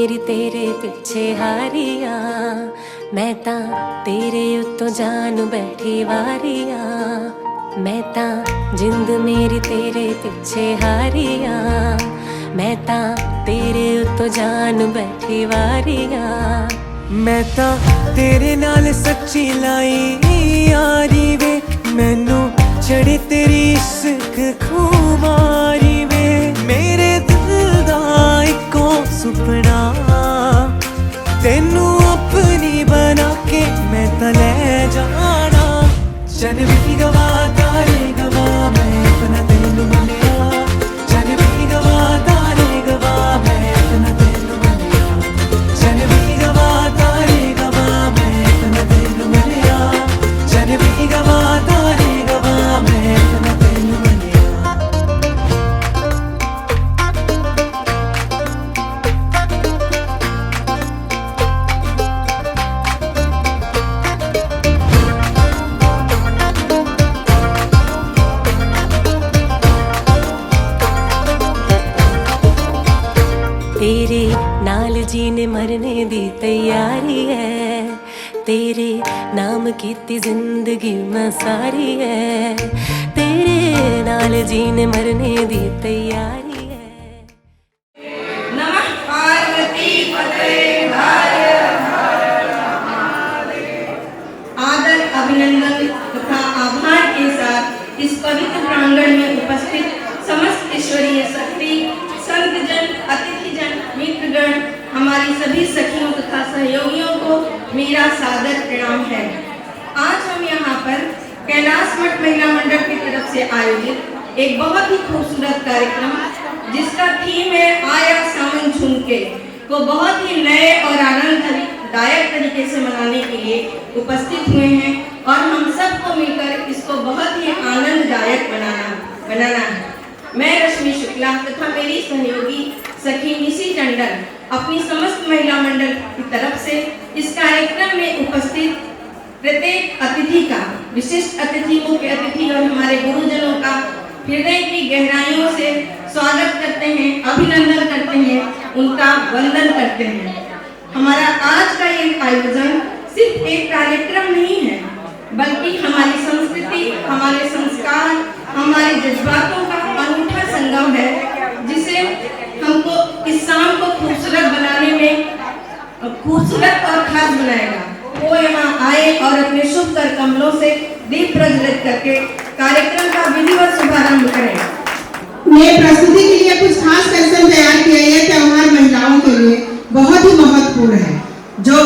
मेरी तेरे पिछे हारिया, मैं तां तेरे उत्तों जान बैठी वारिया। मैं तां जिंद मेरी तेरे पिछे हारिया, मैं तां तेरे उत्तों जान बैठी वारिया। मैं तां तेरे नाल सच्ची लाई यारी वे, मैनू चढ़े तेरी इश्क खुमारी वे। मेरे दिल दा इको सुपना तेनू अपनी बना के मैं तां ले जाना। चन भी गवा तारे गवा मैं अपना तेनू मनिया, चन भी गवा तारे गवा मैं अपना तेनू मनिया, चन भी गवा तारे गवा मैं अपना तेनू मनिया, चन भी गवा तारे गवा मैं अपना तेनू मनिया। तेरे नाल जीने मरने दी तैयारी है, तेरे नाम कीती जिंदगी मैं सारी है। तेरे नाल जीने मरने दी तैयारी है। नमः पार्वती पते आदर अभिनंदन तथा आभार के साथ इस पवित्र प्रांगण में उपस्थित समस्त ईश्वरीय शक्ति, संतजन, अतिथिजन, मित्रगण, हमारी सभी सखियों तथा सहयोगियों को मेरा सादर प्रणाम है। आज हम यहाँ पर कैलाश मठ महिला मंडल की तरफ से आयोजित एक बहुत ही खूबसूरत कार्यक्रम जिसका थीम है आया सावन झुमके को बहुत ही नए और आनंददायक तरीके से मनाने के लिए उपस्थित हुए हैं और हम सबको मिलकर इसको बहुत ही आनंददायक बनाना है। मैं रश्मि शुक्ला तथा मेरी सहयोगी सखी निशी टंडन अपनी समस्त महिला मंडल की तरफ से इस कार्यक्रम में उपस्थित प्रत्येक अतिथि का, विशिष्ट अतिथि, मुख्य अतिथि और हमारे गुरुजनों का हृदय की गहराइयों से स्वागत करते हैं, अभिनंदन करते हैं, उनका वंदन करते हैं। हमारा आज का ये आयोजन सिर्फ एक कार्यक्रम नहीं है, बल्कि हमारी संस्कृति, हमारे संस्कार, हमारे जज्बातों का अनूठा संगम है, जिसे हमको इस शाम को खूबसूरत बनाने में खूबसूरत और खास बनाएगा। वो यहाँ आए और अपने शुभ कर कमलों से दीप प्रज्वलित करके कार्यक्रम का विधिवत शुभारंभ करें। मैं प्रस्तुति के लिए कुछ खास कार्यक्रम तैयार किया है। यह त्योहार महिलाओं के लिए बहुत ही महत्वपूर्ण है, जो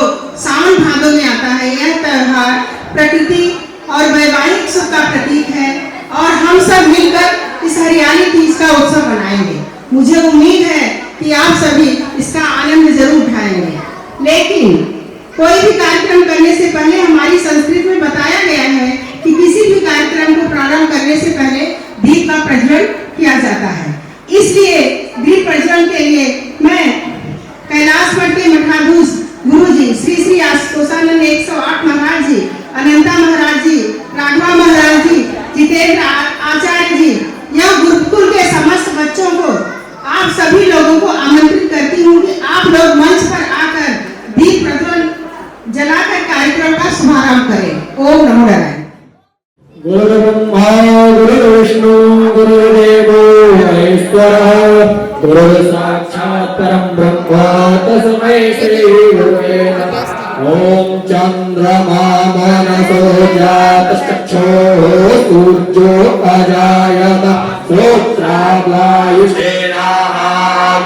सावन भादों में आता है। यह त्योहार प्रकृति और वैवाहिक सुख का प्रतीक है और हम सब मिलकर इस हरियाली तीज का उत्सव मनाएंगे। मुझे उम्मीद है कि आप सभी इसका आनंद जरूर उठाएंगे। लेकिन कोई भी कार्यक्रम करने से पहले हमारी संस्कृति में बताया गया है कि किसी भी कार्यक्रम को प्रारंभ करने से पहले दीप का प्रज्वलन किया जाता है। इसलिए दीप प्रज्वलन के लिए मैं कैलाश मठ के मठाधीश गुरु जी श्री श्री आशुतोषानंद 108 महाराज जी, अनंता महाराज जी, राघवा महाराज जी, जितेंद्र आचार्य जी, यह गुरुकुल के समस्त बच्चों को, आप सभी लोगों को आमंत्रित करती हूँ कि आप लोग मंच पर आकर दीप प्रज्वलन जलाकर कार्यक्रम का शुभारंभ करें। ओम नमो नारायण। गुरु ब्रह्मा गुरु विष्णु गुरुदेवो महेश्वरः, गुरु साक्षात् परं ब्रह्म तस्मै श्री गुरवे नमः। ओम चंद्रमा मनसो जातश्चक्षुः सूर्यो अजायत श्रोत्रावायुषेणाः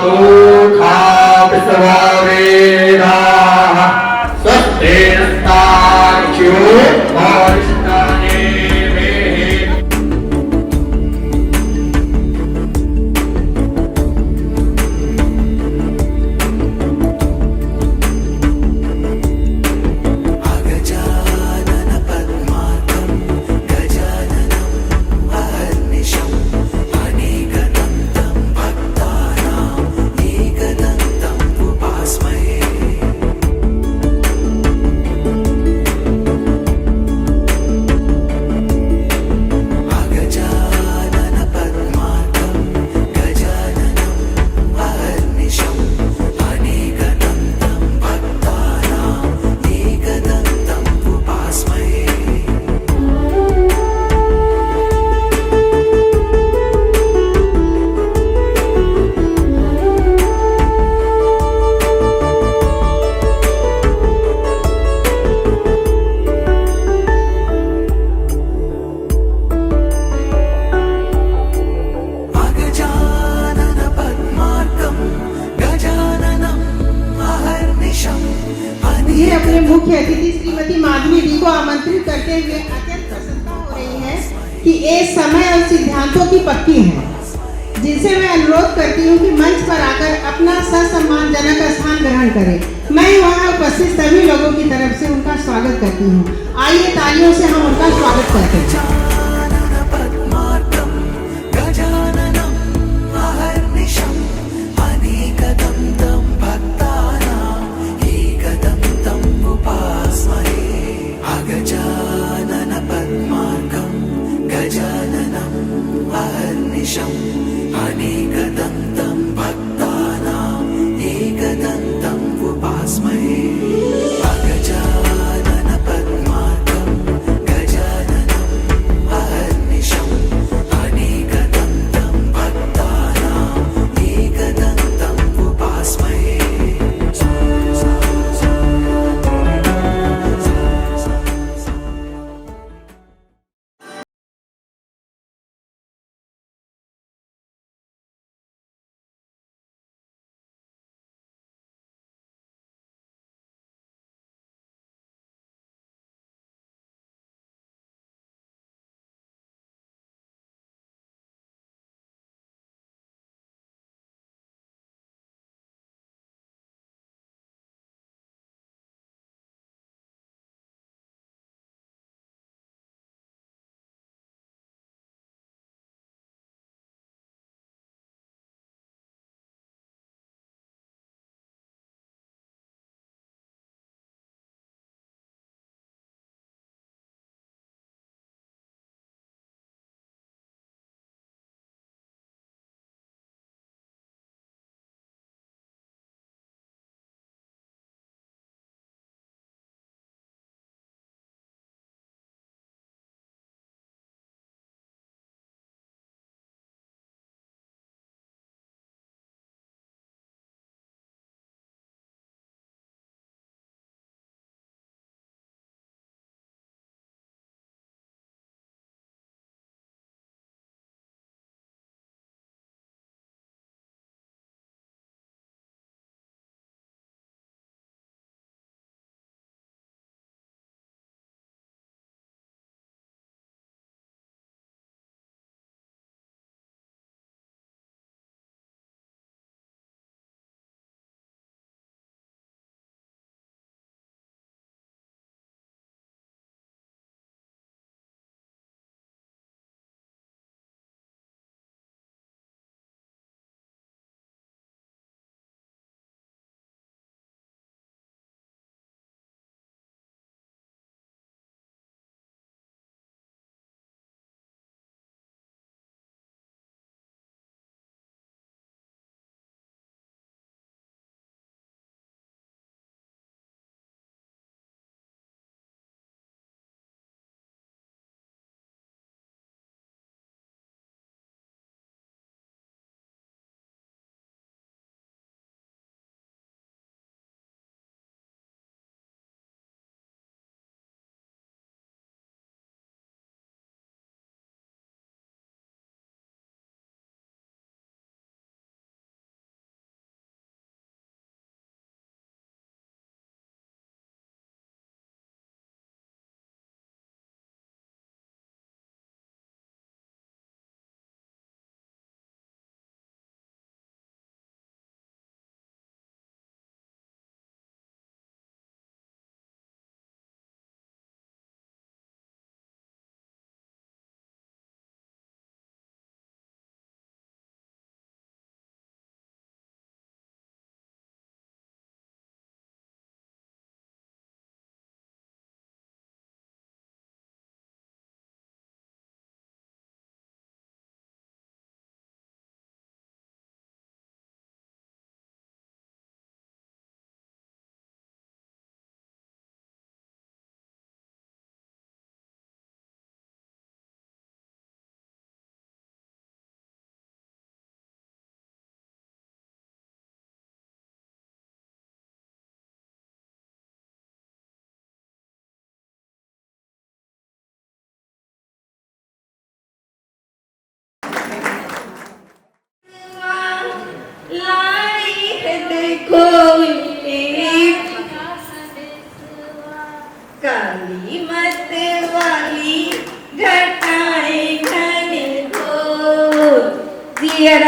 मुखा विश्ववेदाः स्वस्ति नस्तार्क्ष्यो मुझे अपने मुख्य अतिथि श्रीमती माधवी डी को आमंत्रित करते हुए अत्यंत प्रसन्नता हो रही है कि ये समय और सिद्धांतों की पक्की है, जिनसे मैं अनुरोध करती हूँ कि मंच पर आकर अपना ससम्मानजनक स्थान ग्रहण करें। मैं वहाँ उपस्थित सभी लोगों की तरफ से उनका स्वागत करती हूँ। आइए तालियों से हम उनका स्वागत करते हैं। अनेकदन्तं भक्तानां एकदन्तं उपास्महे अगजानन पद्मार्कं गजाननं अहर्निशम् अनेकदन्तं भक्तानां एकदन्तं उपास्महे।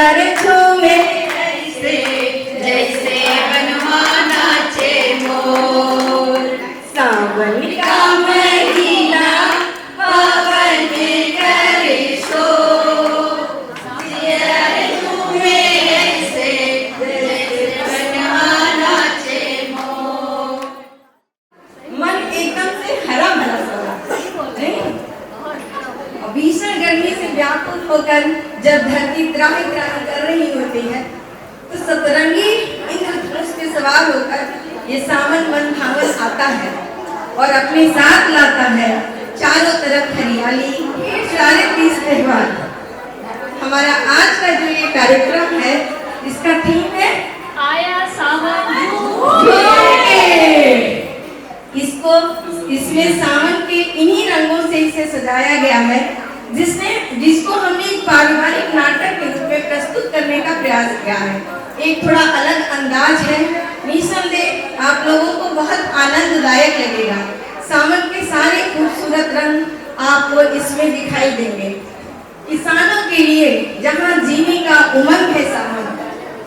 प्यार झूमे ऐसे जैसे बनवा नाचे मोर। सावन का महीना पवन करे शोर, प्यार झूमे ऐसे जैसे बनवा नाचे मोर। मन एकदम से हरा भरा सा नहीं? भीषण गर्मी से व्याकुल होकर जब धरती त्राहि त्राहि कर रही होती है तो सतरंगी इंद्रधनुष पे सवार होकर ये सावन मन भावन आता है और अपने साथ लाता है चारों तरफ हरियाली, सारे 30 त्योहार। हमारा आज का जो ये कार्यक्रम है इसका थीम है आया सावन इसमें सावन के इन्हीं रंगों से इसे सजाया गया है जिसको हमने एक पारिवारिक नाटक के रूप में प्रस्तुत करने का प्रयास किया है। एक थोड़ा अलग अंदाज है, निसंदेह आप लोगों को बहुत आनंददायक लगेगा। सावन के सारे खूबसूरत रंग आपको इसमें दिखाई देंगे। किसानों के लिए जहाँ जीने का उमंग है सावन,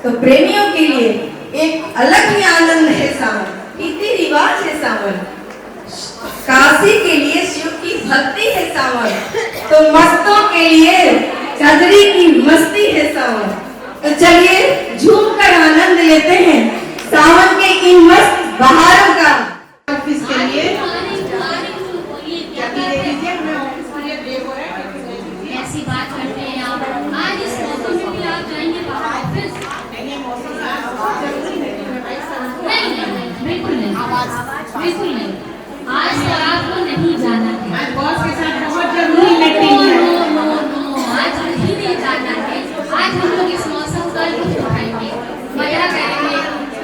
तो प्रेमियों के लिए एक अलग ही आनंद है सावन, रीति रिवाज है सावन। काशी के लिए शिव की भक्ति है सावन, तो मस्तों के लिए कजरी की मस्ती है सावन। तो चलिए झूम कर आनंद लेते हैं सावन के इन मस्त बहारों का। ऑफिस के लिए ऐसी बात करते हैं आप। आज इस मौसम में भी आप जाएंगे ऑफिस? नहीं, बिल्कुल नहीं, बिल्कुल नहीं। आज तो आपको नहीं जाना है। आज बॉस के साथ बहुत जरूरी मीटिंग है। नो, आज कहीं नहीं जाना है। आज हम लोग इस मौसम का लुत्फ उठाएंगे, मजा करेंगे,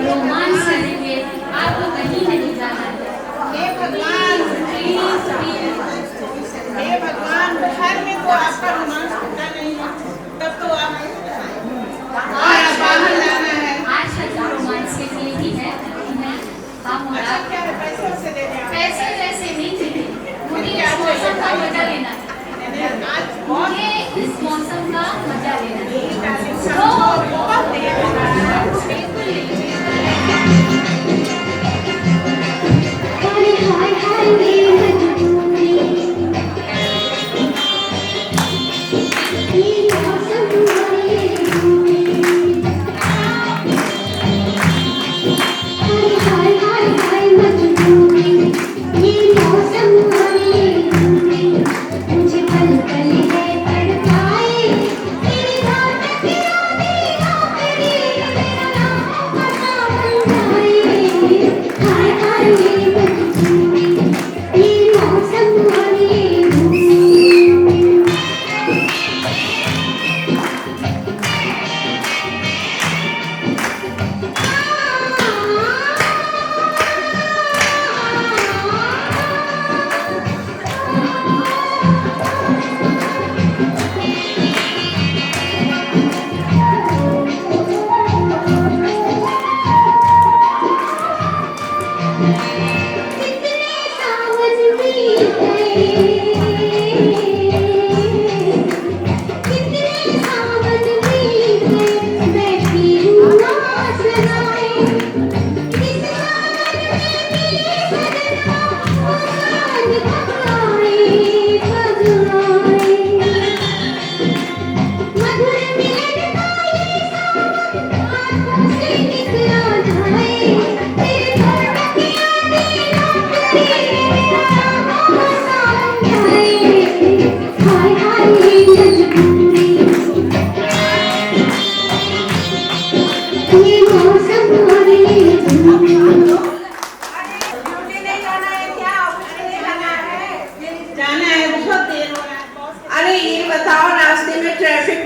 रोमांस करेंगे। आपको कहीं नहीं जाना है। हे भगवान, हे भगवान, घर में तो आपका रोमांस होता नहीं है, तब तो आप बाहर जाना है। आज का जो रोमांस के लिए ही है, हम और आप क्या है, पैसे से दे दें आप। पैसे वैसे नहीं चाहिए, मुझे इस मौसम का मजा लेना है। मुझे इस मौसम का मजा लेना है। बहुत देर हो रहा है। बिल्कुल नहीं।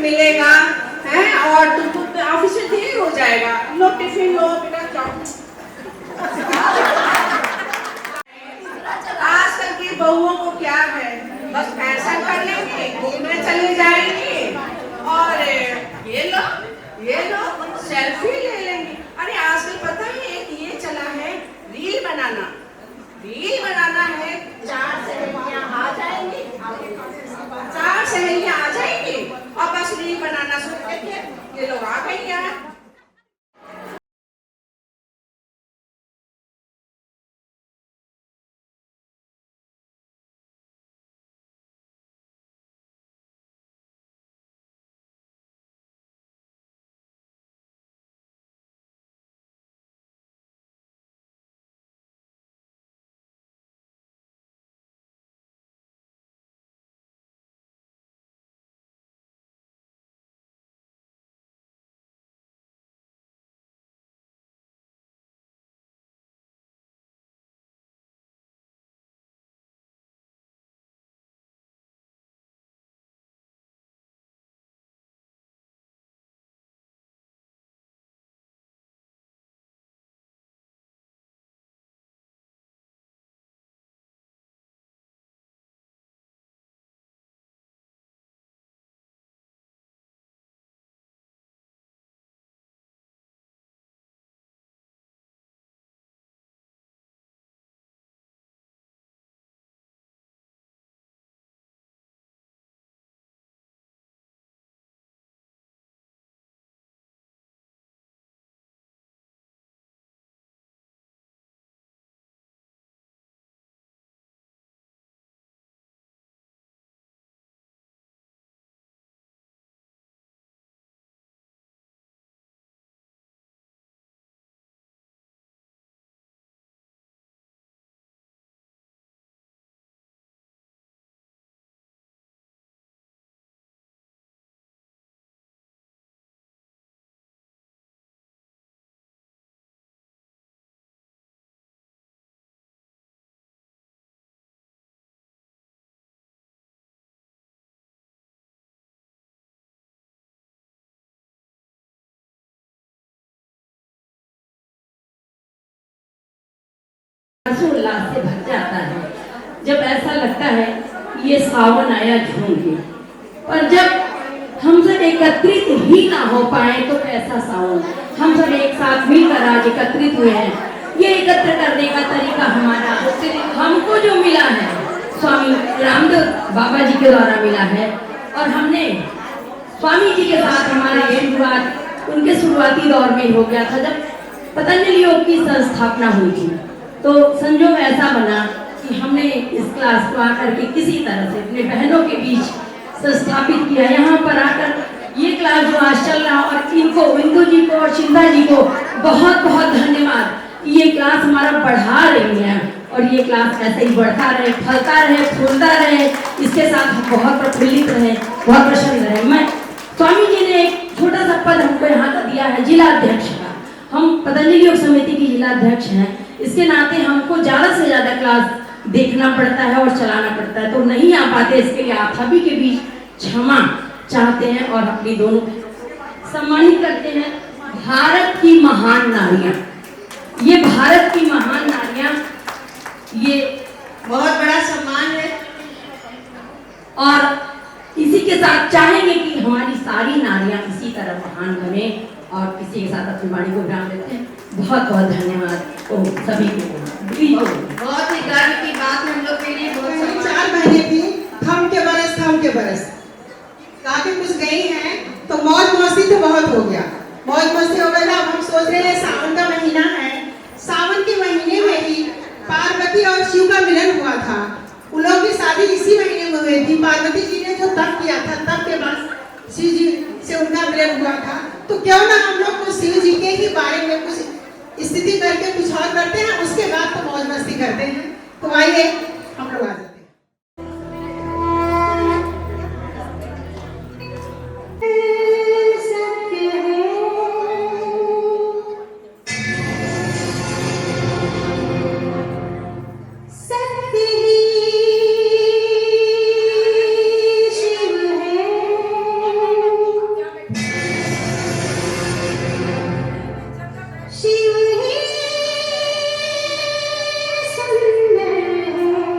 मिलेगा है और तुमको ऑफिस में देर हो जाएगा। लो टिफिन लो बेटा, जाओ। आजकल की बहुओं को क्या है, बस फैशन कर लेंगे, घूमने चले जाएंगे और ये लो सेल्फी ले लेंगे। अरे आजकल पता है एक ये चला है रील बनाना है। 4 सहेलियां आ जाएंगी और बस रील बनाना शुरू करके ये उल्लास से भर जाता है जब ऐसा लगता है ये सावन आया झूम के। और जब हम सब एकत्रित ही ना हो पाए तो कैसा सावन। हम सब एक साथ मिलकर आज एकत्रित हुए हैं। ये एकत्र करने का तरीका हमारा हमको जो मिला है स्वामी रामदेव बाबा जी के द्वारा मिला है। और हमने स्वामी जी के साथ हमारा ये शुरुआत उनके शुरुआती दौर में हो गया था जब पतंजलि योग की संस्थापना हुई थी। तो संजोग ऐसा बना कि हमने इस क्लास को आकर के किसी तरह से अपने बहनों के बीच संस्थापित किया। यहाँ पर आकर ये क्लास जो आज चल रहा और इनको बिंदु जी को और चिंता जी को बहुत बहुत धन्यवाद। ये क्लास हमारा बढ़ा रही है और ये क्लास ऐसे ही बढ़ता रहे, फलता रहे, फूलता रहे। इसके साथ हम बहुत प्रफुल्लित रहे, बहुत प्रसन्न रहे। मैं स्वामी जी ने एक छोटा सा पद हमको यहाँ का दिया है जिला अध्यक्ष का। हम पतंजलि योग समिति की जिला अध्यक्ष हैं। इसके नाते हमको ज़्यादा से ज़्यादा क्लास देखना पड़ता है और चलाना पड़ता है, तो नहीं आ पाते। इसके लिए आप सभी के बीच क्षमा चाहते हैं और अपनी दोनों सम्मानित करते हैं। भारत की महान नारियां, ये भारत की महान नारियां, ये बहुत बड़ा सम्मान है। और इसी के साथ चाहेंगे कि हमारी सारी नारियां इसी तरह महान बने। और किसी के साथ अपनी वाणी को विराम देते हैं। बहुत बहुत धन्यवाद ओ सभी को। बहुत ही गर्व की बात है हम लोग के लिए। बहुत 4 महीने थी, थम के बरस काफी कुछ गई हैं, तो मौज मस्ती तो बहुत हो गया। मौज मस्ती हो गया। अब हम सोच रहे हैं सावन का महीना है, सावन के महीने में ही पार्वती और शिव का मिलन हुआ था। उन लोगों की शादी इसी महीने में हुई थी। पार्वती जी ने जो तप किया था, तप के बाद शिव जी से उनका मिलन हुआ था। तो क्यों ना हम लोग को शिव जी के ही बारे में कुछ स्थिति करके कुछ और करते हैं, उसके बाद तो मौज मस्ती करते हैं। तो आइए हम लोग आ जाते हैं। शिव ही सुंदर है।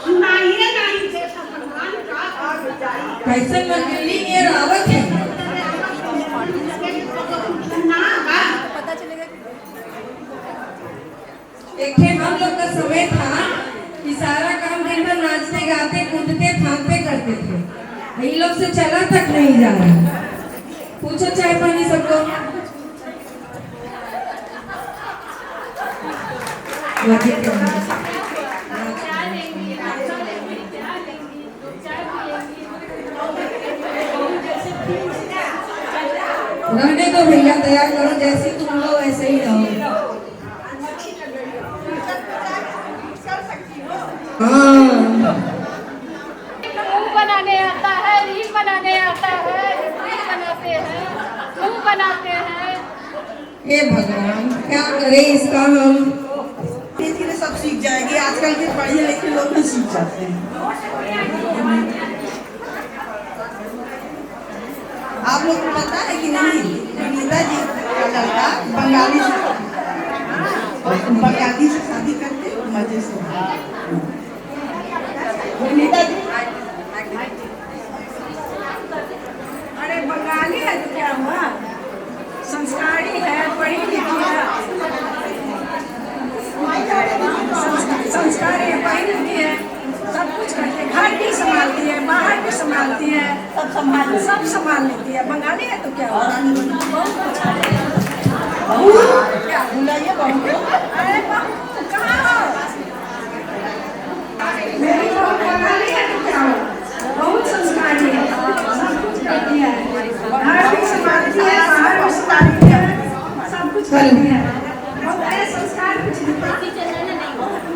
सुनाइए ना इनसे भगवान का कैसे मंडली ये रावत है। एक हम लोग का समय था कि सारा काम दिन भर नाचते गाते कूदते फांकते करते थे। ये लोग से चला तक नहीं जा रहा। पूछो चाय पानी सबको। रहने दो भैया, दया करो, जैसी तुम हो वैसे ही रहो। मुंह बनाने आता है, रील बनाने आता है, रील बनाते हैं, मुंह बनाते हैं। हे भगवान, क्या करें इसका हम। धीरे धीरे सब सीख जाएंगे। आजकल के पढ़े लिखे लोग भी सीख जाते हैं। आप लोग को पता है कि नहीं, विनीता जी का लड़का बंगाली से शादी करके मजे से। विनीता जी अरे बंगाली है तो क्या हुआ, संस्कारी है, पढ़ी लिखी है, संस्कारी है, पढ़ी लिखी है, सब कुछ करती है, घर भी संभालती है, बाहर भी संभालती है, सब संभाल लेती है। बंगाली है तो क्या हुआ, क्या बुलाइए बहू को। अरे बहू कहाँ हो, मेरी बहू बंगाली है तो क्या हुआ, बहुत संस्कारी है, सब कुछ करती है, घर भी संभालती है, बाहर भी संभालती है, सब कुछ करती है। बहुत बड़े संस्कार कुछ नहीं।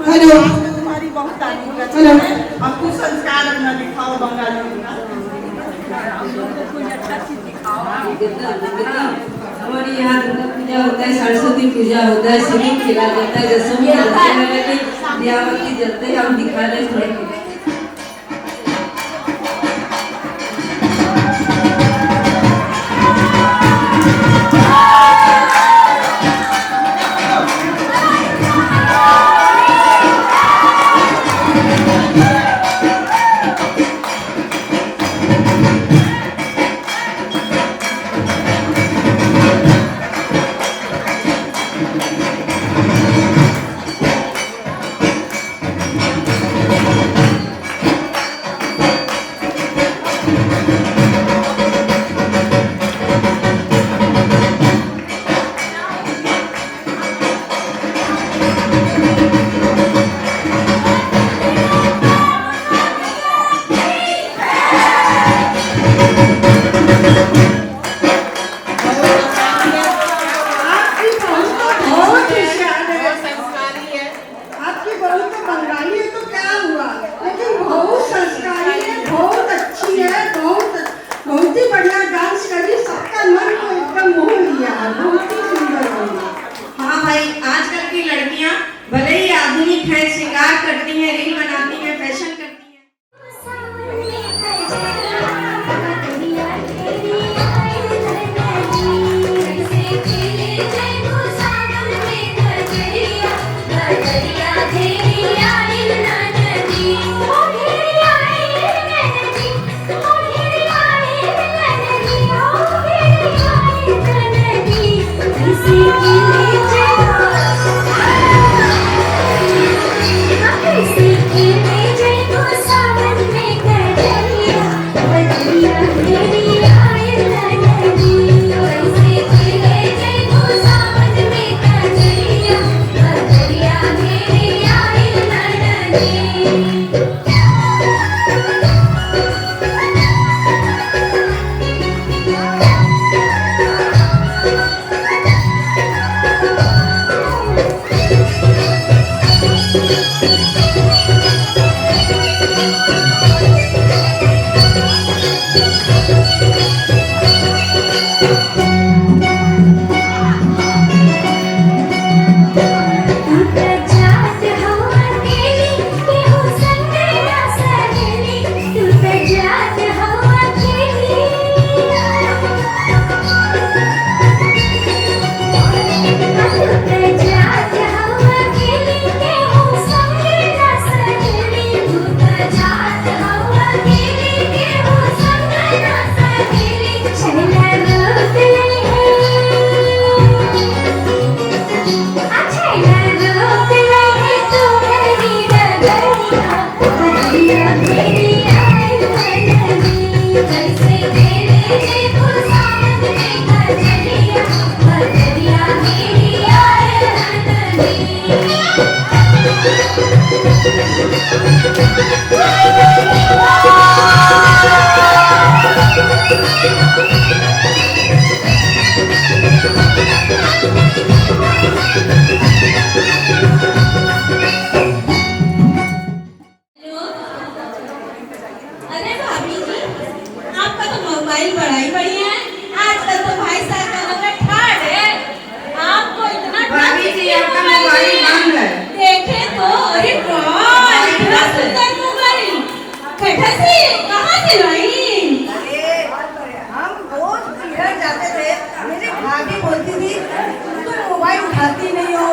हेलो, तुम्हारी बहुत तारीफ करती है। अब कुछ संस्कार अपना दिखाओ बंगाली का। हमारे यहाँ दुर्गा पूजा होता है, सरस्वती पूजा होता है, सभी खिला जाता है, दशमी दियावती जलते हैं, हम दिखा रहे हैं।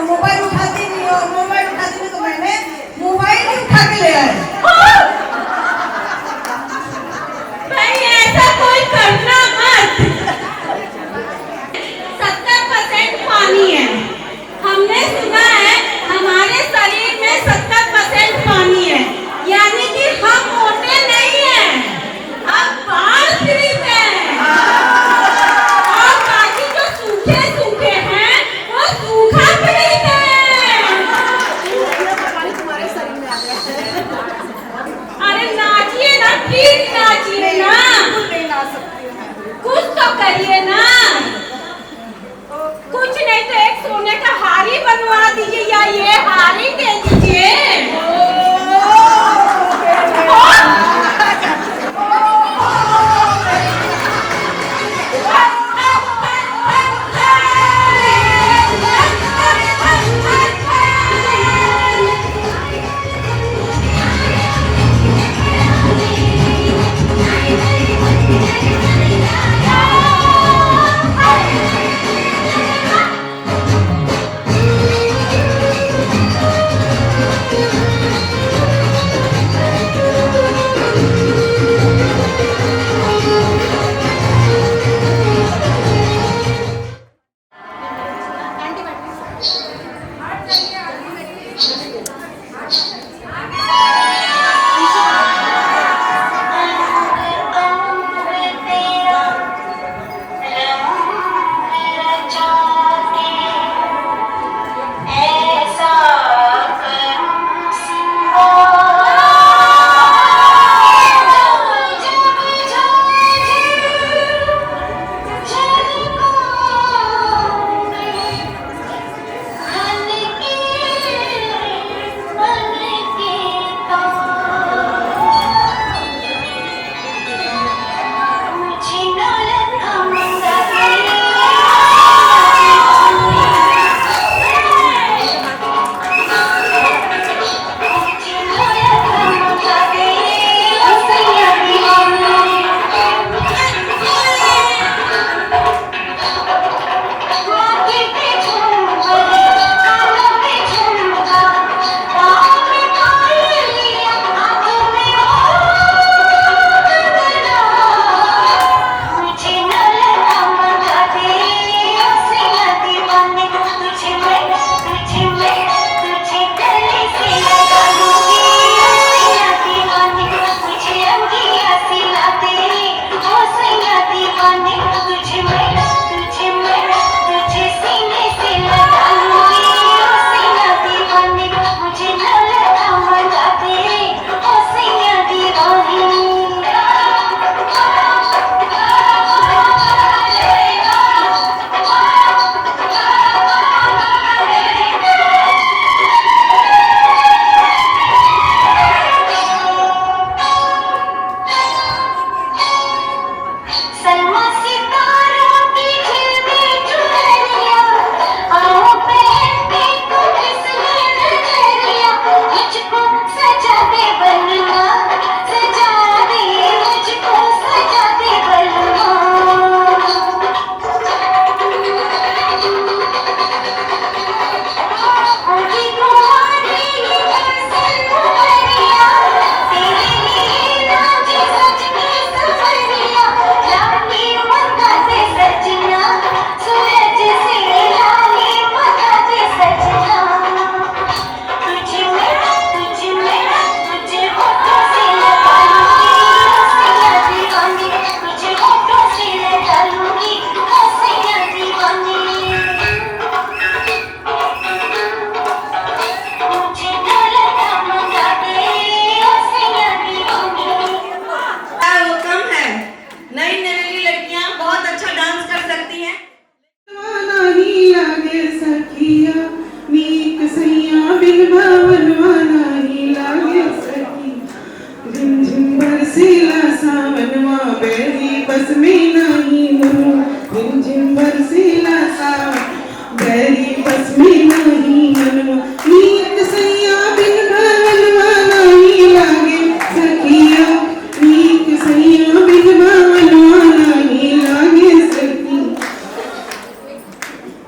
मोबाइल उठाती नहीं हो, मोबाइल उठाती नहीं, तो मैंने मोबाइल ही उठा के ले आए। भाई ऐसा कोई करना मत। 70% पानी है। हमने सुना है हमारे शरीर में 70% पानी है, यानी कि हम मोटे नहीं हैं, हम बाल फ्रीज हैं। और बाकी जो सूखे सूखे हैं वो सूखा फ्रीज है। अरे नाचिए ना, ठीक नाचिए ना, कुछ तो करिए ना। कुछ नहीं तो एक सोने का हार ही बनवा दीजिए, या ये हार ही दे दीजिए।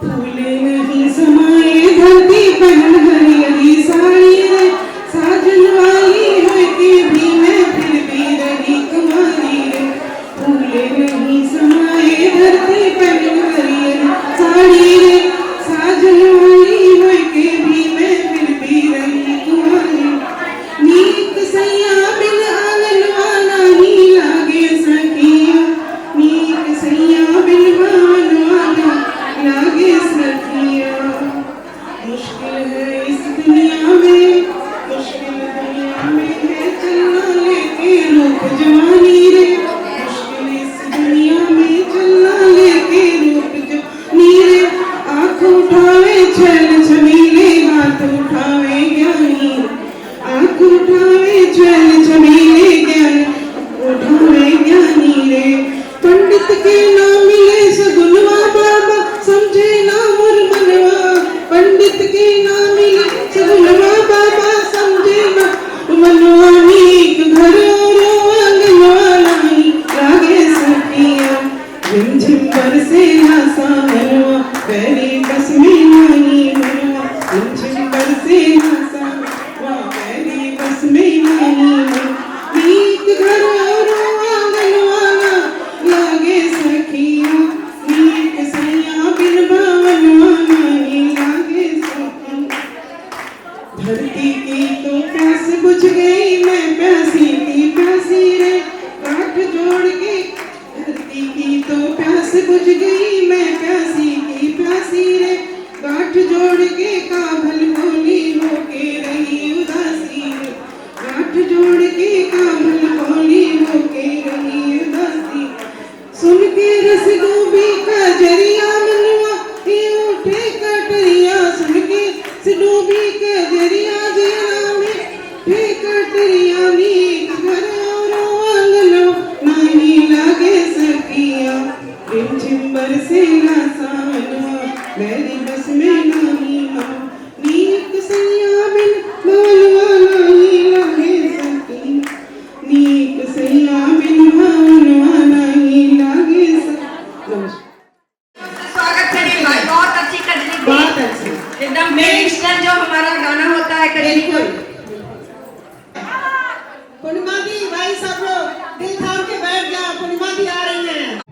फूले नहीं समाये धरती छल छबीले हाथ उठावे ज्ञानी, आँख उठावे छल छबीले ज्ञानी, उठावे ज्ञानी रे। पंडित के ना मिले सगुनवा बाबा, समझे ना मोर मनवा। पंडित के ना मिले सगुनवा बाबा, समझे ना मनवा। नीक घर और आंगनवा नहीं लागे सखिया, झिमझिम बरसे ना सावनवा, तेरी बस में नहीं मनवा। झिमझिम बरसे ना सावनवा, तेरी बस में नहीं मनवा। नीक घर और आंगनवा लागे सखिया, नीक सैया बिन भावनवा नहीं लागे सखिया। धरती की तो प्यास बुझ गई, मैं प्यासी की प्यासी रे। काठ जोड़ के धरती की तो प्यास बुझ गई, मैं प्यासी की प्यासी रे। काठ जोड़ के काभल भोली होके रही उदासी रे। काठ जोड़ के काभल भोली होके रही उदासी। सुन के रस डूबी कजरिया मनवा, ये उठे कटरिया। सुन के रस डूबी कजरिया जरा में उठे कटरिया। नीक घर और आंगनवा नहीं लागे सखिया, झिमझिम बरसे ना सावनवा, मेरी बस में नहीं माँ। नीक सैया बिन भावनवा नहीं लागे सखिया, नीक सैया बिन भावनवा नहीं लागे सखिया। स्वागत करिए भाई, बहुत अच्छी कजरी थी, बहुत अच्छी। एकदम ट्रेडिशनल जो हमारा गाना होता है कजरी को। पूर्णिमा दी भाई सब लोग दिल थाम के बैठ जाओ, पूर्णिमा दी आ रही हैं।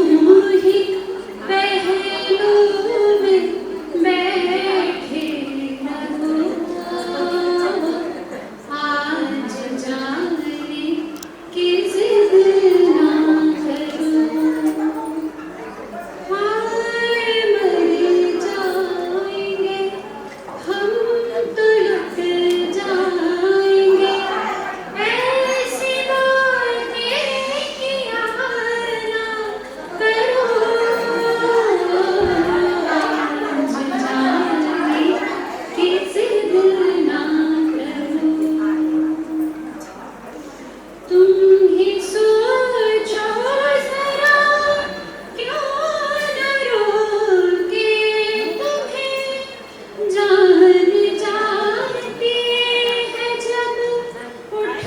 ही पहलू में बैठे रहो, आज जाने की जिद ना करो, हाय मर जाएंगे हम तो लुट जाएंगे, ऐसी बातें किया ना करो, आज जाने की जिद ना करो। तुम ही सोचो जरा क्यों न रोके तुम्हें, जान जाती है जब उठ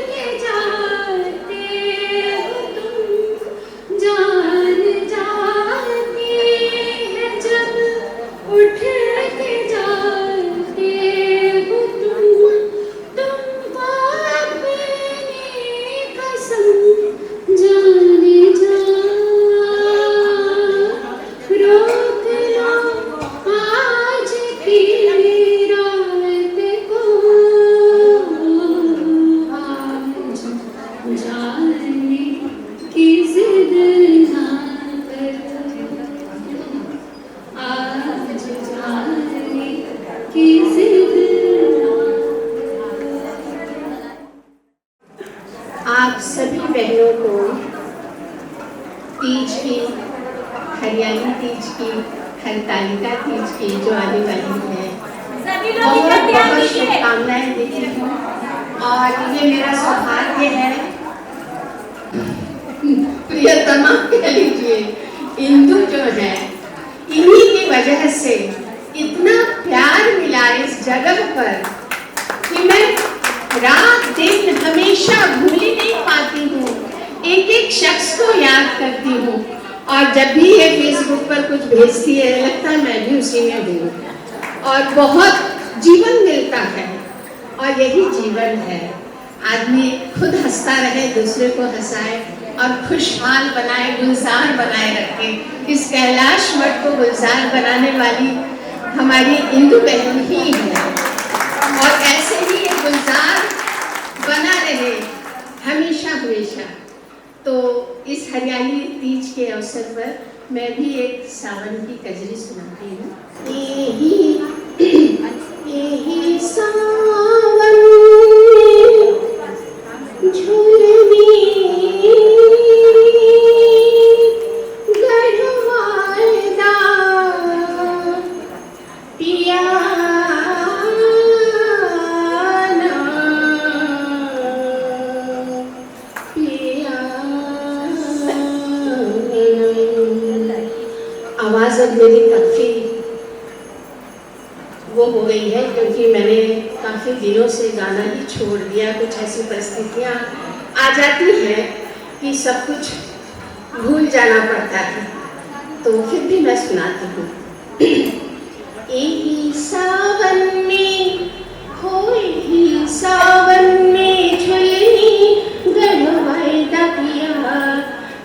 के जाते हो तुम, जान जाती है जब उठ के जाते हो तुम अपनी कसम जाने जा, रोक लो आज की रात को, आज जाने की जिद ना करो, आज जाने की जिद ना करो। आप सभी बहनों को तीज की, हरियाली तीज की, हरतालिका तीज की जो आने वाली है, बहुत बहुत शुभकामनाएं देती हूँ। और ये मेरा सौभाग्य है, प्रियतमा कह लीजिए, इंदु जो है, इन्हीं की वजह से इतना प्यार मिला इस जगह पर कि मैं रात दिन हमेशा भूल ही नहीं पाती हूँ, एक एक शख्स को याद करती हूँ। और जब भी ये फेसबुक पर कुछ भेजती है, लगता है मैं भी उसी में हूँ, और बहुत जीवन मिलता है। और यही जीवन है, आदमी खुद हंसता रहे, दूसरे को हंसाए और खुशहाल बनाए, गुलजार बनाए रखे। इस कैलाश मठ को गुलजार बनाने वाली हमारी इंदु बहन ही है, और ऐसे ही ये गुलजार बना रहे हमेशा हमेशा। तो इस हरियाली तीज के अवसर पर मैं भी एक सावन की कजरी सुनाती हूँ। यही सावन झूलनी गढ़वालदा पियाना, आवाज़ अब मेरी काफ़ी वो हो गई है, क्योंकि मैंने काफ़ी दिनों से गाना ही छोड़ दिया। कुछ ऐसी परिस्थितियाँ आ जाती हैं कि सब कुछ भूल जाना पड़ता है, तो फिर भी मैं सुनाती हूँ। यही सावन में हो, यही सावन में झुलनी गढ़वाए दपिया,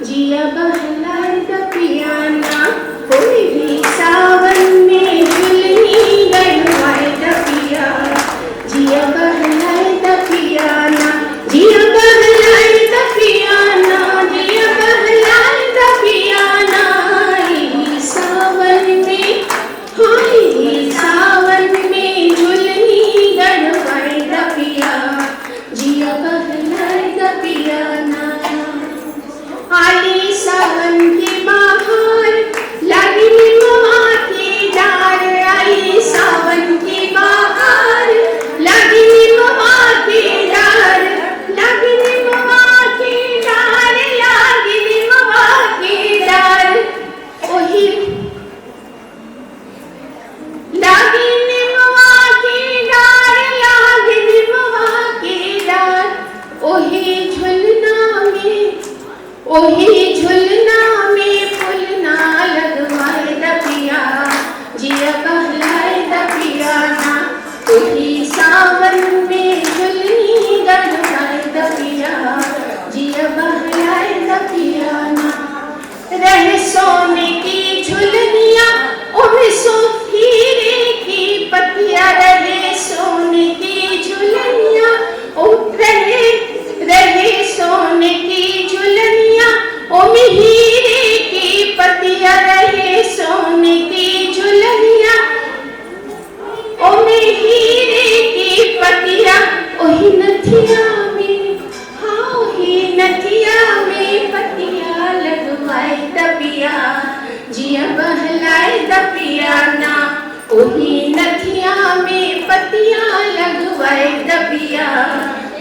जिया बहलाए दपिया ना, हो यही सावन में झुलनी गढ़वाए दपिया, जिया बहलाए दपिया ना, जिया बहलाए दपिया ना, जिया बहलाए दपिया ना। यही सावन में, हाँ यही सावन में झुलनी गढ़वाए दपिया, सोने की झुलनिया, ओमे सो हीरे की पतिया रहे सोने की झुलनिया, ओ रहे सोने की झुलनिया, ओमे हीरे की पतिया रहे सोने की झुलनिया, ओमे हीरे की पतिया, ओही नथिया में, हाँ ओही नथिया में पतिया लगवाए दबिया, जिया बहलाए दबिया ना, ओही नथिया में पतिया लगवाए दबिया,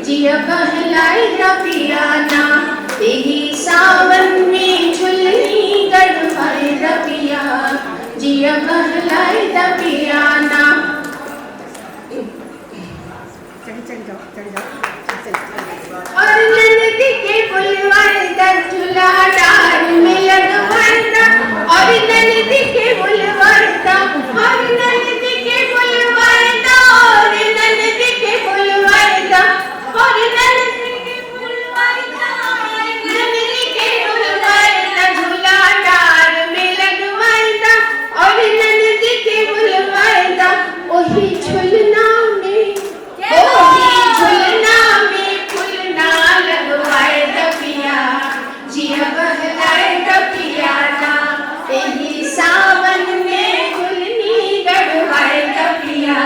जिया बहलाए दबिया ना, यही सावन में झुलनी गढ़वाए दबिया, जिया बहलाए दबिया ना। और नंदी के बुलवाए दा झूला डाल में लगवाए दा, और नंदी के बुलवाए दा, और नंदी के बुलवाए दा, और नंदी के बुलवाए दा, और नंदी के बुलवाए दा, नंदी के बुलवाए दा झूला डाल में लगवाए दा, और नंदी के बुलवाए दा, ओही झुलना में, ओही झुलना में फुलना लगवाए दबिया, जिया बहलाए दबिया ना, यही सावन में झुलनी गढ़वाए दबिया,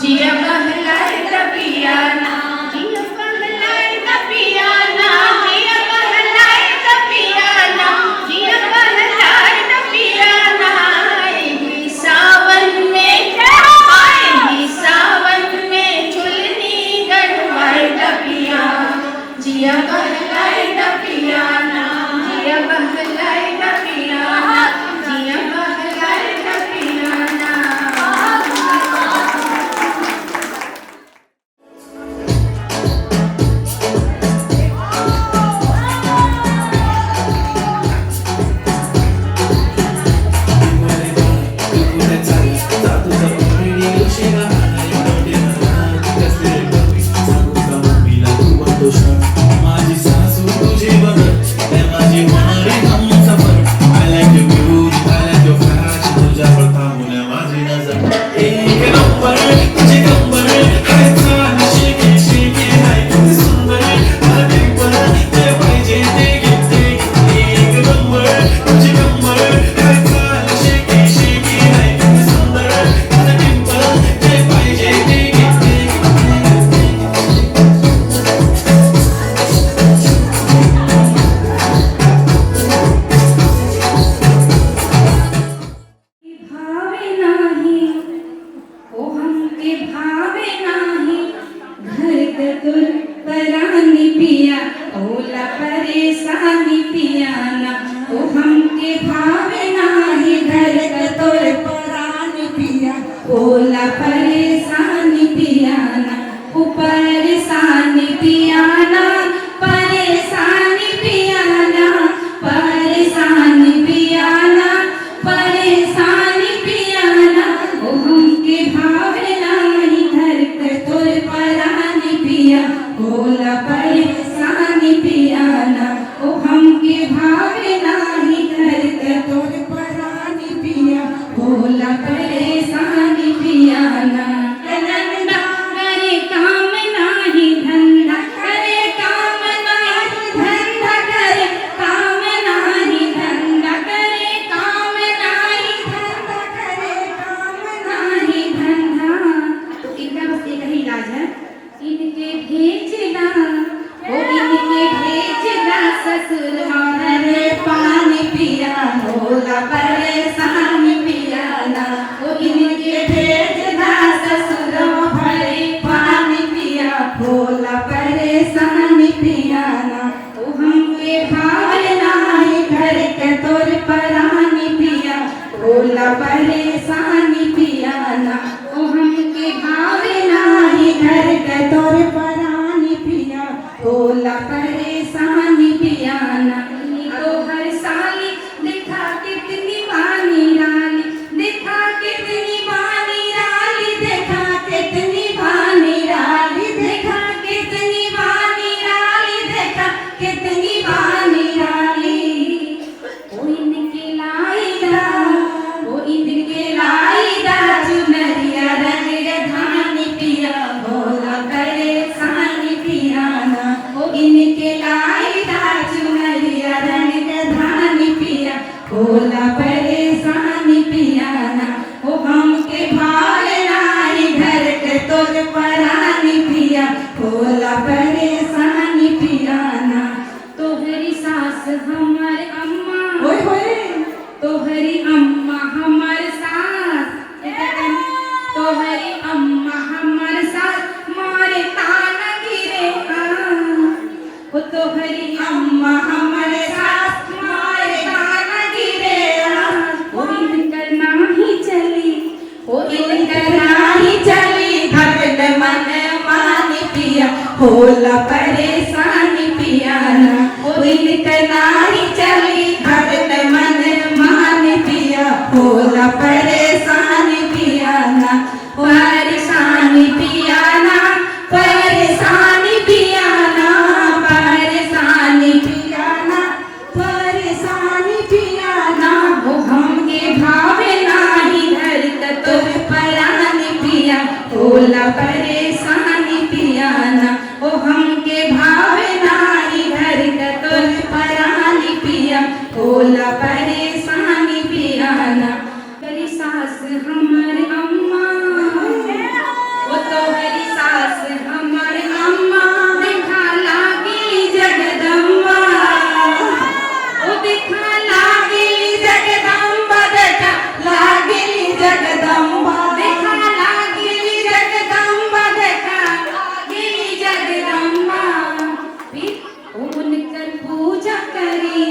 जिया बहलाए दबिया ना, जिया बहलाए दबिया ना, जिया बहलाए दबिया ना, जिया बहलाए दबिया ना, यही सावन में, यही सावन में झुलनी गढ़वाए दबिया, जिया बहलाए दबिया ना, जिया बहलाए दबिया ना, जिया बहलाए दबिया ना। माझी सासू तुझी बघत, माझी होणारी Humsafar, I like your beauty, I like your fashion, तुझ्यावर थांबून माझी नजर, एक नंबर तुझी कंबर, हाय चाल शेकी शेकी, हाय किती सुंदर, मला टिंपर ते पाहिजे ते घेते, एक नंबर तुझी कंबर, हाय चाल शेकी शेकी, हाय किती सुंदर, मला टिंपर ते पाहिजे ते घेते. भावे नाही, ओ हमके भावे नाही, घर के तुर परानी पिया, ओला परेशानी पिया ना, ओ हमके भावे नाही, घर के तुर परानी पिया, ओला परेशानी पिया ना, ओ परेशानी पिया ना, परेशानी पिया ना, परेशानी पिया ना, परेशानी पिया ना, ओ हमके भावे नाही, घर के तोर परानी पिया, ओला परेशानी पिया ना, ओ हमके भावे नाही, घर के तोर परानी पिया, ओला परेशानी पिया ना। धंधा करे काम नाही, धंधा करे काम नाही, धंधा करे काम नाही, धंधा करे काम नाही, धंधा करे काम नाही, धंधा। तो इनका बस एक ही इलाज है, इनके भेजना, ओ इनके भेजना ससुर हमारे पानी पिया, होला परेशानी पिया ना, ओ इनके भेजना ससुर हमारे पानी पिया, होला परेशानी पिया ना, ओ हमके भावे नाही, घर के तोर परानी पिया, होला परेशानी पिया ना, ओ हमके भावे नाही, घर के तोर परानी पिया, होला परेशानी पिया ना। तो हर साली दिखा कितनी होला परेशानी पियाना ओ हमके भावना घर के तोर परानी पिया होला परेशानी पियाना तोहरी सास हमार अम्मा होय होय तोहरी अम्मा हमार सास तोहरी अम्मा हमार सास मारे ताना गिरे ओ तोहरी अम्मा हमार सास मारे ताना गिरे ओ इनकर नाही चली ओ इनकर नाही चली भगत मन मानी पिया होला परेशानी पियाना ओ इनकर नाही चली भगत मन मानी पिया होला परेशानी पियाना परेशानी पियाना परेशानी पियाना परेशानी पियाना परेशानी पियाना वो हमके भावे नाही घर तो परानी पिया होला परेशानी पियाना ओ हमके भावे नाही घर तो परानी पिया होला परेशानी पियाना तेरी सास हमारे अम्मा ओ तोहरी सास हमारे अम्मा देखा लागी जगदम्बा ओ देखा लागी जगदम्बा देखा लागी जगदम्बा देखा लागी जगदम्बा देखा लागी जगदम्बा फिर उनकर पूजा करी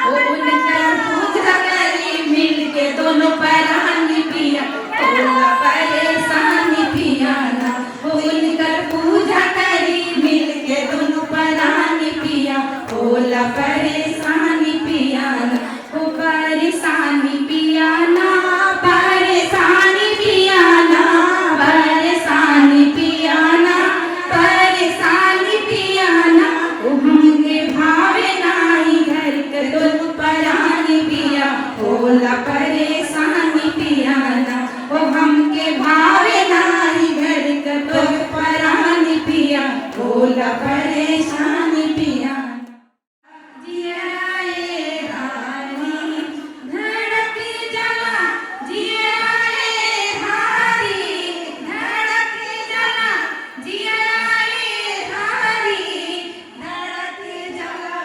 ओ उनकर पूजा करी मिलके दोनों परानी पिया होला परेशानी पियाना ओ उनकर पूजा करी मिलके दोनों परानी पिया होला परेशानी पियाना ओ परेशानी पियाना परेशानी पियाना परेशानी पियाना परेशानी पियाना ओ हमके भावे नाही घर के दोनों परानी पिया होला परेशानी पियाना ओ हमके भावे नाही घर के दोनों परानी पिया होला परेशानी पियाना जियाए हारी धड़क जला जियाए हारी धड़क जला जियाए हारी धड़क जला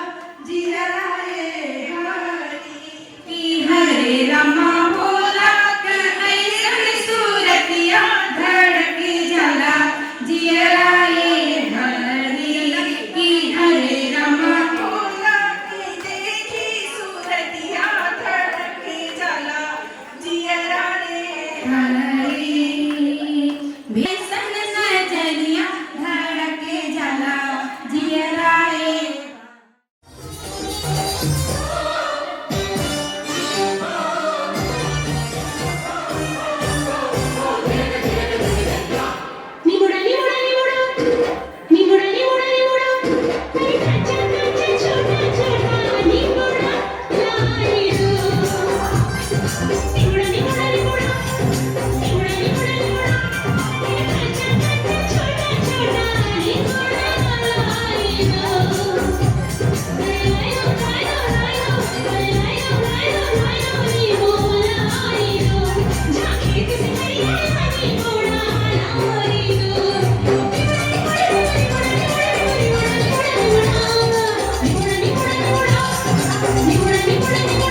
जियाए हारी की हरे रमा भोला के ऐसन सूरतिया धड़क जला जियाए हारी की हरे रमा भोला की देखी सूरतिया धड़क जला जियाए हारी भीषण नजरिया धड़क जला जियाए निमुड़ा निमुड़ा निमुड़ा निमुड़ा निमुड़ा निमुड़ा अरे कच्चा कच्चा छोटा छोटा निमुड़ा लाई दो निमुड़ा निमुड़ा निमुड़ा निमुड़ा निमुड़ा निमुड़ा अरे कच्चा कच्चा छोटा छोटा निमुड़ा लाई दो लायो लायो लायो लायो लायो लायो निमुड़ा लाई दो जाके किसी करिए निमुड़ा लाई दो निमुड़ा निमुड़ा निमुड़ा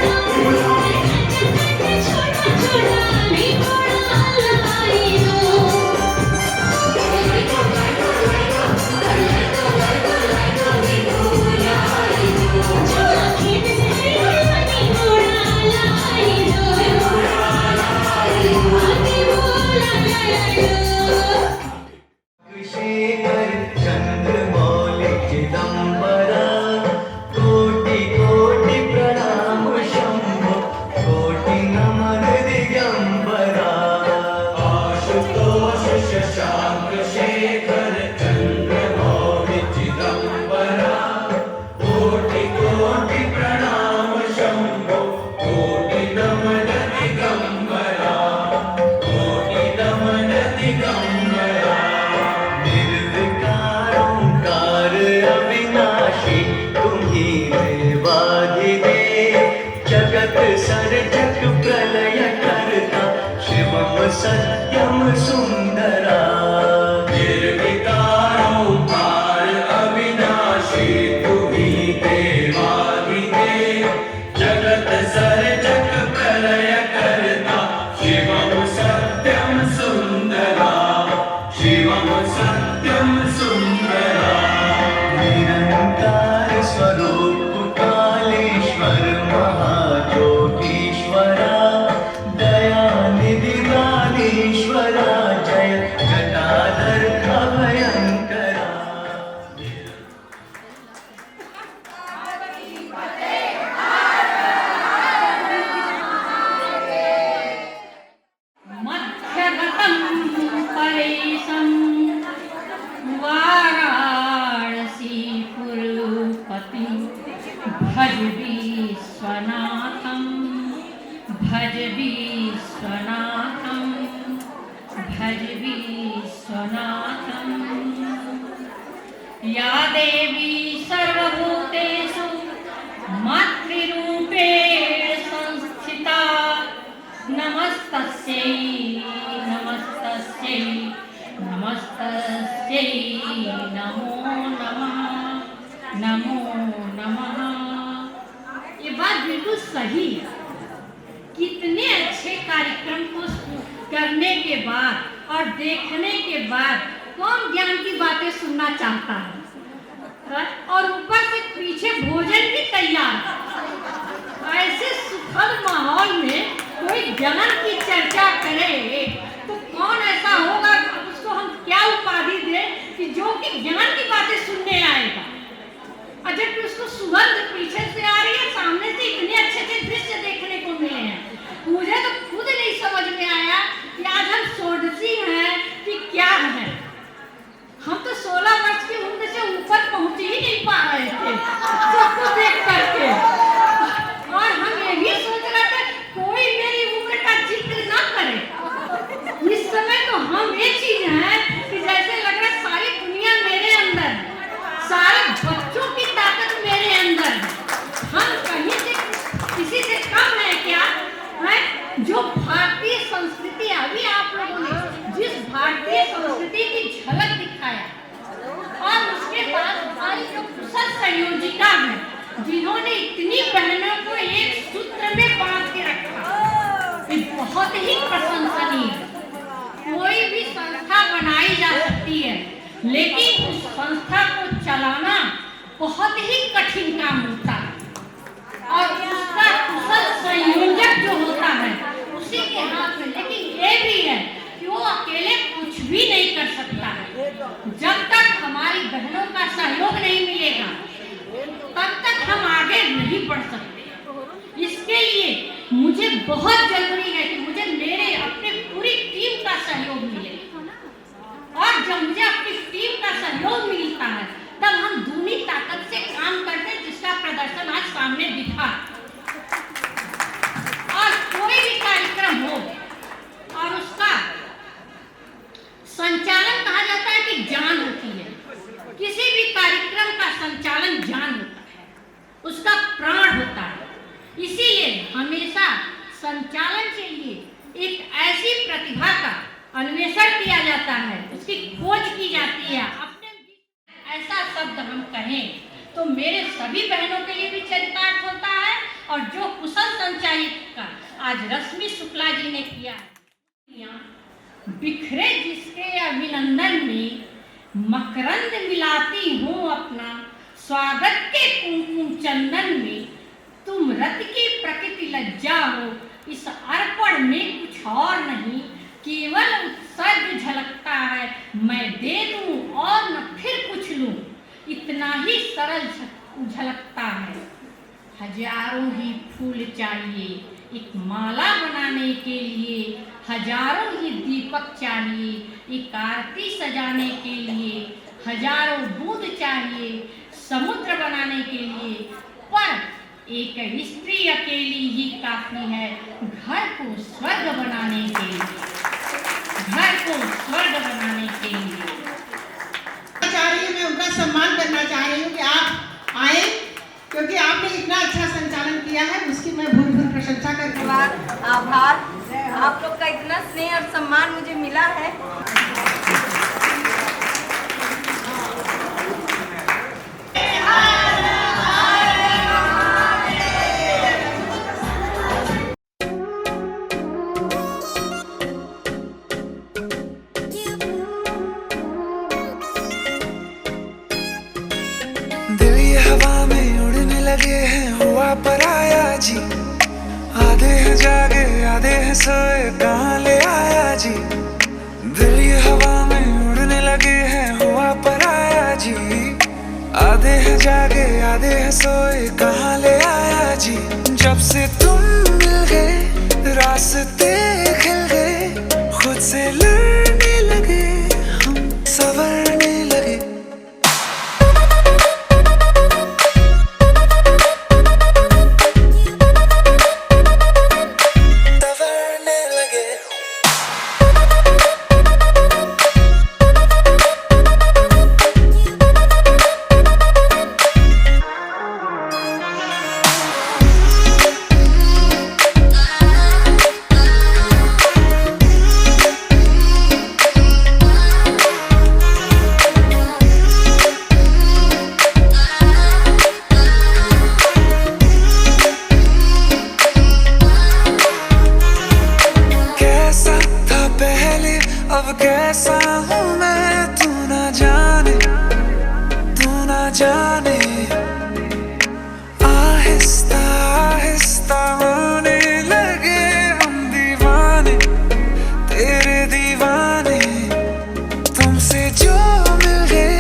सर्जक प्रलय कर्ता शिवम सत्यम सुंदरा निर्विकारोंकार अविनाशी तुही देवादिदेव जगत सर्जक प्रलय कर्ता शिवम सत्यम सुंदरा शिवम सत्यम सुंदरा निरंकार स्वरूप कालेश्वर महाज्योतीश्वरा दयानिधि कालेश्वरा जय जटाधर अभयंकरा मध्यगतं परेशं वाराणसीपुरपतिं भज विश्वनाथं भज विश्वनाथं भज विश्वनाथं या देवी सर्वभूतेषु मातृरूपेण संस्थिता नमस्तस्यै नमस्तस्यै नमस्तस्यै नमो नमः नमो नमः। ये बात बिल्कुल सही है। कितने अच्छे कार्यक्रम को करने के बाद और देखने के बाद कौन ज्ञान की बातें सुनना चाहता है, और ऊपर से पीछे भोजन भी तैयार। ऐसे सुखद माहौल में कोई ज्ञान की चर्चा करे तो कौन ऐसा होगा, उसको हम क्या उपाधि दें कि जो कि ज्ञान की बातें सुनने आएगा। और जब उसको सुगंध पीछे से आ रही है, सामने से इतने अच्छे अच्छे दृश्य देखने को मिले हैं, मुझे तो खुद नहीं समझ में आया कि आज हम षोडशी हैं कि क्या है। हम तो 16 वर्ष की उम्र से ऊपर पहुंच ही नहीं पा रहे थे सबको देख करके, और हम ये भी सोच रहे थे कोई मेरी उम्र का जिक्र ना करे। इस समय तो हम ये चीज हैं कि जैसे लग रहा है सारी दुनिया मेरे अंदर है, सारे बच्चों की ताकत मेरे अंदर है। हम कहीं से किसी से कम है क्या है? जो भारतीय संस्कृति, अभी आप लोगों ने जिस भारतीय संस्कृति की झलक दिखाया, और उसके बाद हमारी जो कुशल संयोजिका है जिन्होंने इतनी बहनों को एक सूत्र में बांध के रखा, ये बहुत ही प्रशंसनीय है। कोई भी संस्था बनाई जा सकती है, लेकिन उस संस्था को चलाना बहुत ही कठिन काम होता है, और उसका कुशल संयोजक जो होता है उसी के हाथ में। लेकिन ये भी है कि वो अकेले कुछ भी नहीं कर सकता है। जब तक हमारी बहनों का सहयोग नहीं मिलेगा तब तक हम आगे नहीं बढ़ सकते। इसके लिए मुझे बहुत जरूरी है कि मुझे मेरे अपने पूरी टीम का सहयोग मिले, और जब मुझे अपनी टीम का सहयोग मिलता है तब हम दूनी ताकत से काम करते हैं, जिसका प्रदर्शन आज सामने दिखा। और कोई भी कार्यक्रम हो और उसका संचालन कहा जाता है कि जान होती है। किसी भी कार्यक्रम का संचालन जान होता है, उसका प्राण होता है। इसीलिए हमेशा संचालन के लिए एक ऐसी प्रतिभा का अन्वेषण किया जाता है, उसकी खोज की जाती है। अपने ऐसा शब्द हम कहें तो मेरे सभी बहनों के लिए भी चरितार्थ होता है, और जो कुशल संचालित का आज रश्मि शुक्ला जी ने किया है। बिखरे जिसके अभिनंदन में मकरंद मिलाती हूँ अपना, स्वागत के कुमकुम चंदन में तुम रत की प्रकृति लज्जा हो। इस अर्पण में कुछ और नहीं, केवल उत्सर्ग झलकता है। मैं दे दूं और न फिर कुछ लूं, इतना ही सरल झलकता है। हजारों ही फूल चाहिए एक माला बनाने के लिए, हजारों ही दीपक चाहिए एक आरती सजाने के लिए, हजारों दूध चाहिए समुद्र बनाने के लिए, पर एक स्त्री अकेली ही काफी है घर को स्वर्ग बनाने के लिए, घर को स्वर्ग बनाने के लिए। मैं उनका सम्मान करना चाह रही हूँ कि आप आए, क्योंकि आपने इतना अच्छा संचालन किया है, उसकी मैं भूल प्रशंसा करती हूँ। धन्यवाद, आभार। आप लोग का इतना स्नेह और सम्मान मुझे मिला है। दिल ये हवा में उड़ने लगे हैं, हुआ पराया जी। आधे हैं जागे आधे हैं सोए, कहाँ ले आया जी। दिल ये हवा में उड़ने लगे हैं, हुआ पराया जी। आधे हैं जागे आधे हैं सोए, कहाँ ले आया जी। जब से तुम मिल गए रास्ते खिल गए, खुद से लड़ने लगे हम, संवरने लगे। अब कैसा हूँ मैं, तू ना जाने, तू ना जाने। आहिस्ता आहिस्ता होने लगे हम दीवाने, तेरे दीवाने। तुमसे जो मिल गए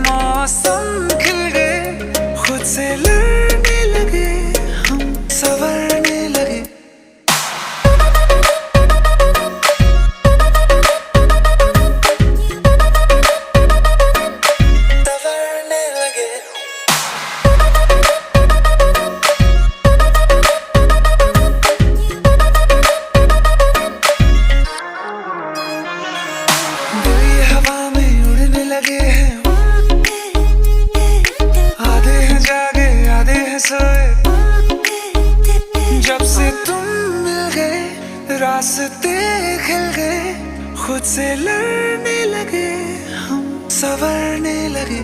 मौसम खिल गए, खुद से लड़ने लगे हम, संवरने लगे। लगे हैं आधे हैं जागे आधे हैं सोए, जब से तुम मिल गए रास्ते खिल गए, खुद से लड़ने लगे हम, संवरने लगे।